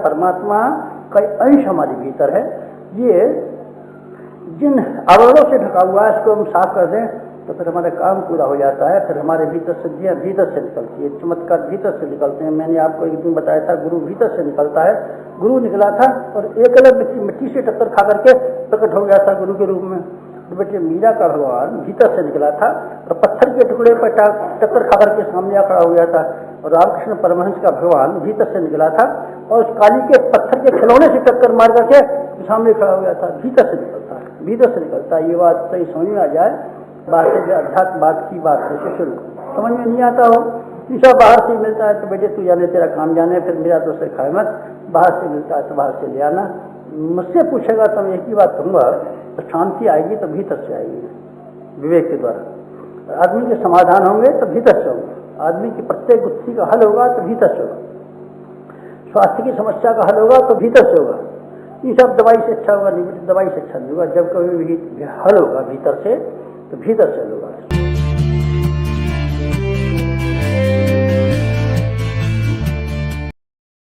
परमात्मा का अंश हमारे भीतर है। ये जिन आवरणों से ढका हुआ है इसको हम साफ कर दें तो फिर हमारा काम पूरा हो जाता है। फिर हमारे भीतर सिद्धियाँ भीतर से निकलती है, चमत्कार भीतर से निकलते हैं। मैंने आपको एक दिन बताया था गुरु भीतर से निकलता है। गुरु निकला था और एक अलग मिट्टी से टक्कर खा करके प्रकट हो गया था गुरु के रूप में। तो बेटे मीरा का भगवान भीतर से निकला था और पत्थर के टुकड़े पर टक्कर खा करके सामने खड़ा हो गया था। और रामकृष्ण परमहंस का भगवान भीतर से निकला था और उस काली के पत्थर के खिलौने से टक्कर मार करके सामने खड़ा हो गया था। भीतर से निकलता है, भीतर से निकलता है। ये बात सही समझ में आ जाए। बातें जो अध्यात्म बात की बात है शुरू समझ में नहीं आता हो, ईसा बाहर से मिलता है तो बेटे तू जाने तेरा काम जाने, फिर मेरा तो से खाए मत। बाहर से मिलता है तो बाहर से ले आना। मुझसे पूछेगा तो मैं एक ही बात कहूँगा, तो शांति आएगी तो भीतर से आएगी विवेक के द्वारा। आदमी के समाधान होंगे तो भीतर से होंगे। आदमी की प्रत्येक गुत्थी का हल होगा तो भीतर से होगा। स्वास्थ्य की समस्या का हल होगा तो भीतर से होगा। ये सब दवाई से अच्छा होगा नहीं, दवाई से अच्छा नहीं होगा। जब कभी भी हल होगा भीतर से तो भीतर से होगा।